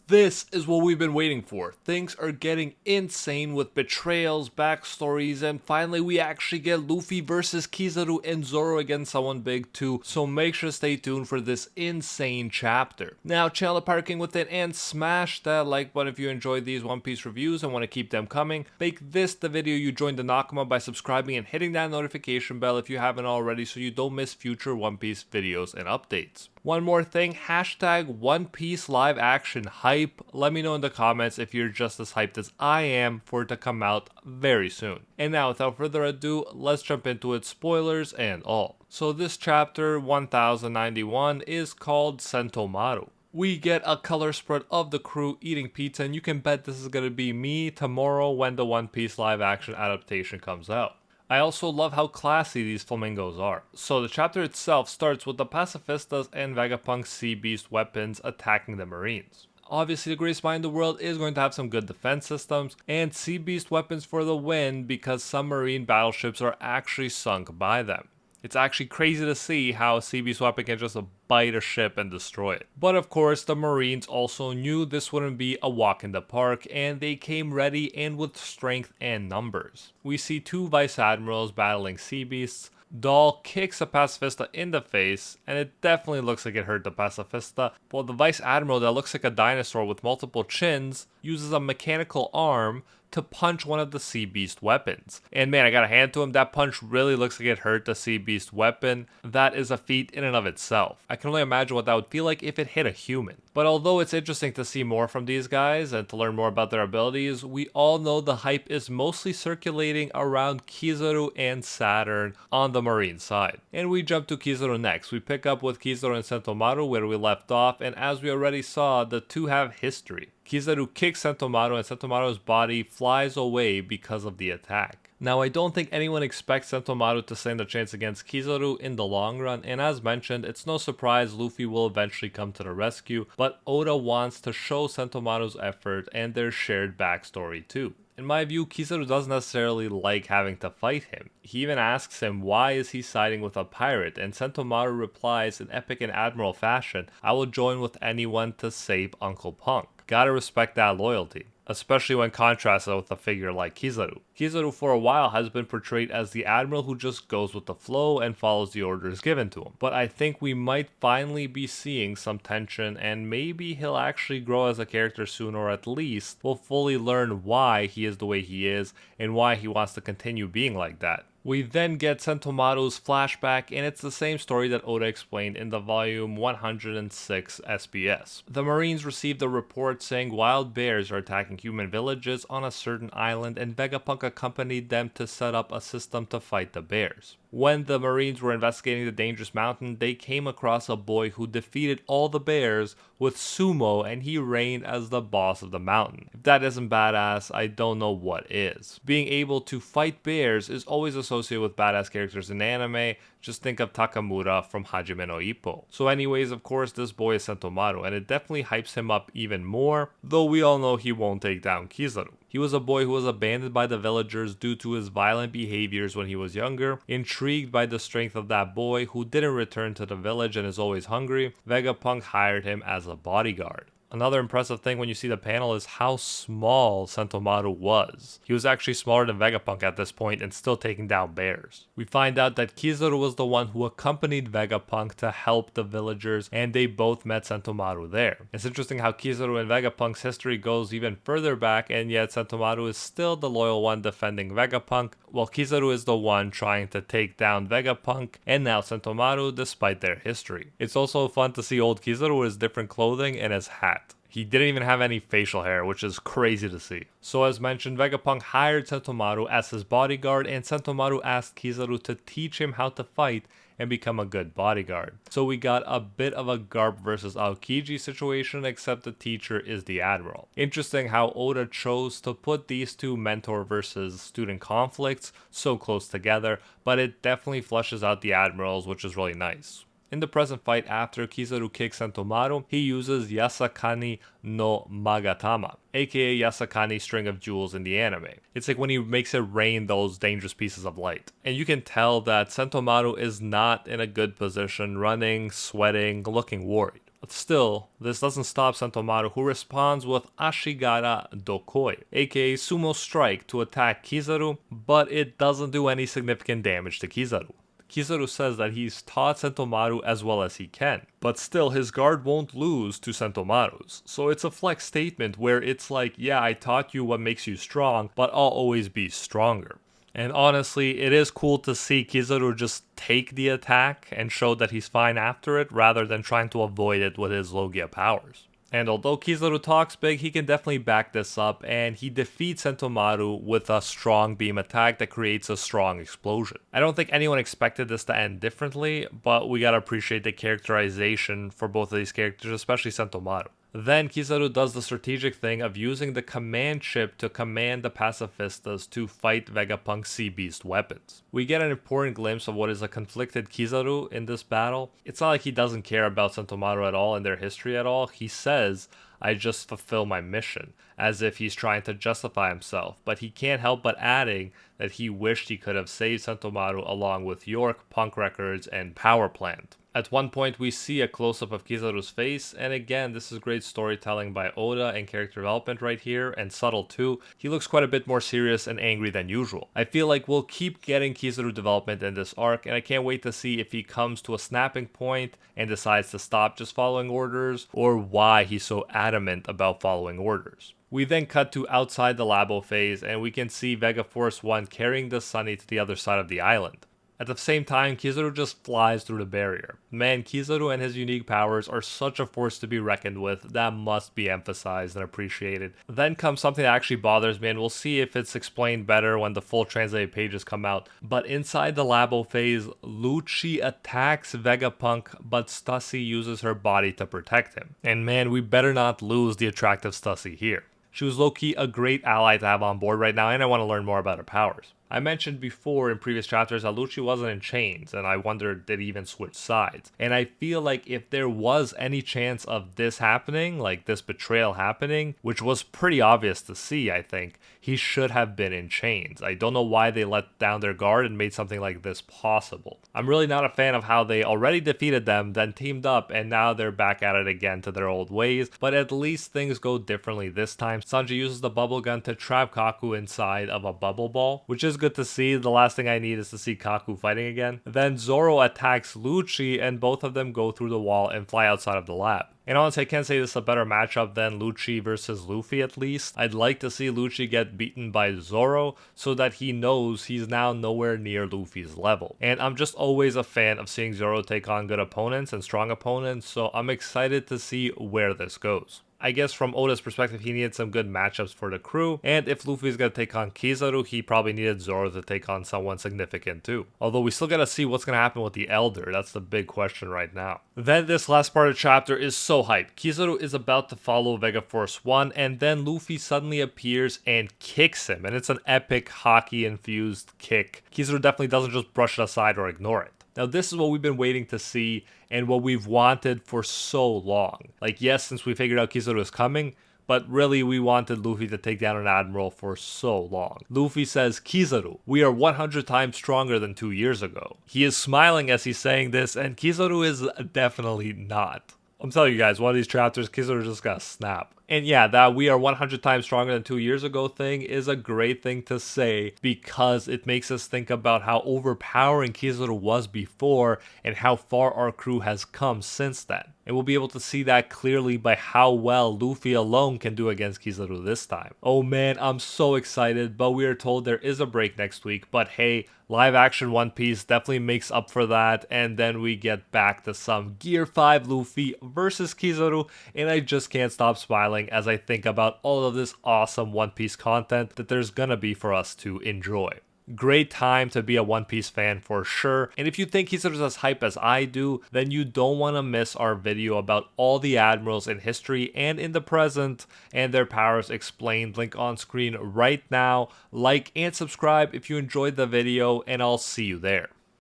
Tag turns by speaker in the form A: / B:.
A: This is what we've been waiting for. Things are getting insane with betrayals, backstories, and finally we actually get Luffy versus Kizaru and Zoro against someone big too, so make sure to stay tuned for this insane chapter. Now, channel the Pirate King with it and smash that like button if you enjoyed these One Piece reviews and want to keep them coming. Make this the video you join the Nakama by subscribing and hitting that notification bell if you haven't already so you don't miss future One Piece videos and updates. One more thing, hashtag One Piece live action hype. Let me know in the comments if you're just as hyped as I am for it to come out very soon. And now without further ado, let's jump into it, spoilers and all. So this chapter 1091 is called Sentomaru. We get a color spread of the crew eating pizza, and you can bet this is going to be me tomorrow when the One Piece live action adaptation comes out. I also love how classy these flamingos are. So the chapter itself starts with the pacifistas and Vegapunk's sea beast weapons attacking the Marines. Obviously the greatest mind in the world is going to have some good defense systems and sea beast weapons for the win because some Marine battleships are actually sunk by them. It's actually crazy to see how a sea beast weapon can just bite a ship and destroy it. But of course, the Marines also knew this wouldn't be a walk in the park, and they came ready and with strength and numbers. We see two vice admirals battling sea beasts. Doll kicks a pacifista in the face, and it definitely looks like it hurt the pacifista, while the vice admiral that looks like a dinosaur with multiple chins uses a mechanical arm to punch one of the sea beast weapons. And man, I gotta hand to him, that punch really looks like it hurt the sea beast weapon. That is a feat in and of itself. I can only imagine what that would feel like if it hit a human. But although it's interesting to see more from these guys and to learn more about their abilities, we all know the hype is mostly circulating around Kizaru and Saturn on the Marine side. And we jump to Kizaru next. We pick up with Kizaru and Sentomaru where we left off, and as we already saw, the two have history. Kizaru kicks Sentomaru and Sentomaru's body flies away because of the attack. Now, I don't think anyone expects Sentomaru to stand a chance against Kizaru in the long run, and as mentioned, it's no surprise Luffy will eventually come to the rescue, but Oda wants to show Sentomaru's effort and their shared backstory too. In my view, Kizaru doesn't necessarily like having to fight him. He even asks him why is he siding with a pirate, and Sentomaru replies in epic and admiral fashion, "I will join with anyone to save Uncle Punk." Gotta respect that loyalty, especially when contrasted with a figure like Kizaru. Kizaru for a while has been portrayed as the admiral who just goes with the flow and follows the orders given to him. But I think we might finally be seeing some tension, and maybe he'll actually grow as a character soon, or at least we'll fully learn why he is the way he is and why he wants to continue being like that. We then get Sentomaru's flashback, and it's the same story that Oda explained in the volume 106 SBS. The Marines received a report saying wild bears are attacking human villages on a certain island, and Vegapunk accompanied them to set up a system to fight the bears. When the Marines were investigating the dangerous mountain, they came across a boy who defeated all the bears with sumo, and he reigned as the boss of the mountain. If that isn't badass, I don't know what is. Being able to fight bears is always associated with badass characters in anime. Just think of Takamura from Hajime no Ippo. So anyways, of course, this boy is Sentomaru, and it definitely hypes him up even more, though we all know he won't take down Kizaru. He was a boy who was abandoned by the villagers due to his violent behaviors when he was younger. Intrigued by the strength of that boy who didn't return to the village and is always hungry, Vegapunk hired him as a bodyguard. Another impressive thing when you see the panel is how small Sentomaru was. He was actually smaller than Vegapunk at this point and still taking down bears. We find out that Kizaru was the one who accompanied Vegapunk to help the villagers, and they both met Sentomaru there. It's interesting how Kizaru and Vegapunk's history goes even further back, and yet Sentomaru is still the loyal one defending Vegapunk, while Kizaru is the one trying to take down Vegapunk and now Sentomaru despite their history. It's also fun to see old Kizaru with his different clothing and his hat. He didn't even have any facial hair, which is crazy to see. So as mentioned, Vegapunk hired Sentomaru as his bodyguard, and Sentomaru asked Kizaru to teach him how to fight and become a good bodyguard. So we got a bit of a Garp versus Aokiji situation, except the teacher is the admiral. Interesting how Oda chose to put these two mentor versus student conflicts so close together, but it definitely fleshes out the admirals, which is really nice. In the present fight, after Kizaru kicks Sentomaru, he uses Yasakani no Magatama, aka Yasakani string of jewels in the anime. It's like when he makes it rain those dangerous pieces of light. And you can tell that Sentomaru is not in a good position, running, sweating, looking worried. Still, this doesn't stop Sentomaru, who responds with Ashigara Dokoi, aka Sumo Strike, to attack Kizaru, but it doesn't do any significant damage to Kizaru. Kizaru says that he's taught Sentomaru as well as he can, but still his guard won't lose to Sentomaru's. So it's a flex statement where it's like, yeah, I taught you what makes you strong, but I'll always be stronger. And honestly, it is cool to see Kizaru just take the attack and show that he's fine after it rather than trying to avoid it with his Logia powers. And although Kizaru talks big, he can definitely back this up, and he defeats Sentomaru with a strong beam attack that creates a strong explosion. I don't think anyone expected this to end differently, but we gotta appreciate the characterization for both of these characters, especially Sentomaru. Then Kizaru does the strategic thing of using the command chip to command the pacifistas to fight Vegapunk's Sea Beast weapons. We get an important glimpse of what is a conflicted Kizaru in this battle. It's not like he doesn't care about Sentomaru at all and their history at all. He says, I just fulfill my mission, as if he's trying to justify himself, but he can't help but adding that he wished he could have saved Sentomaru along with York, Punk Records, and Power Plant. At one point we see a close-up of Kizaru's face, and again, this is great storytelling by Oda and character development right here, and subtle too. He looks quite a bit more serious and angry than usual. I feel like we'll keep getting Kizaru development in this arc, and I can't wait to see if he comes to a snapping point and decides to stop just following orders, or why he's so adamant about following orders. We then cut to outside the Labo phase, and we can see Vega Force 1 carrying the Sunny to the other side of the island. At the same time, Kizaru just flies through the barrier. Man, Kizaru and his unique powers are such a force to be reckoned with that must be emphasized and appreciated. Then comes something that actually bothers me, and we'll see if it's explained better when the full translated pages come out. But inside the Labo phase, Lucci attacks Vegapunk, but Stussy uses her body to protect him. And man, we better not lose the attractive Stussy here. She was low-key a great ally to have on board right now, and I want to learn more about her powers. I mentioned before in previous chapters that Lucci wasn't in chains, and I wondered did he even switch sides. And I feel like if there was any chance of this happening, like this betrayal happening, which was pretty obvious to see, I think, he should have been in chains. I don't know why they let down their guard and made something like this possible. I'm really not a fan of how they already defeated them, then teamed up, and now they're back at it again to their old ways, but at least things go differently this time. Sanji uses the bubble gun to trap Kaku inside of a bubble ball, which is good to see. The last thing I need is to see Kaku fighting again. Then Zoro attacks Lucci, and both of them go through the wall and fly outside of the lab. And honestly, I can't say this is a better matchup than Lucci versus Luffy at least. I'd like to see Lucci get beaten by Zoro so that he knows he's now nowhere near Luffy's level. And I'm just always a fan of seeing Zoro take on good opponents and strong opponents, so I'm excited to see where this goes. I guess from Oda's perspective, he needed some good matchups for the crew, and if Luffy's gonna take on Kizaru, he probably needed Zoro to take on someone significant too. Although we still gotta see what's gonna happen with the Elder, that's the big question right now. Then this last part of the chapter is so hyped. Kizaru is about to follow Vega Force 1, and then Luffy suddenly appears and kicks him, and it's an epic hockey-infused kick. Kizaru definitely doesn't just brush it aside or ignore it. Now this is what we've been waiting to see and what we've wanted for so long. Like yes, since we figured out Kizaru is coming, but really we wanted Luffy to take down an admiral for so long. Luffy says, Kizaru, we are 100 times stronger than 2 years ago. He is smiling as he's saying this, and Kizaru is definitely not. I'm telling you guys, one of these chapters, Kizaru just got snapped. And yeah, that we are 100 times stronger than 2 years ago thing is a great thing to say because it makes us think about how overpowering Kizaru was before and how far our crew has come since then. And we'll be able to see that clearly by how well Luffy alone can do against Kizaru this time. Oh man, I'm so excited, but we are told there is a break next week, but hey, live action One Piece definitely makes up for that, and then we get back to some Gear 5 Luffy versus Kizaru, and I just can't stop smiling as I think about all of this awesome One Piece content that there's gonna be for us to enjoy. Great time to be a One Piece fan for sure, and if you think he's as hype as I do, then you don't want to miss our video about all the admirals in history and in the present and their powers explained. Link on screen right now. Like and subscribe if you enjoyed the video, and I'll see you there.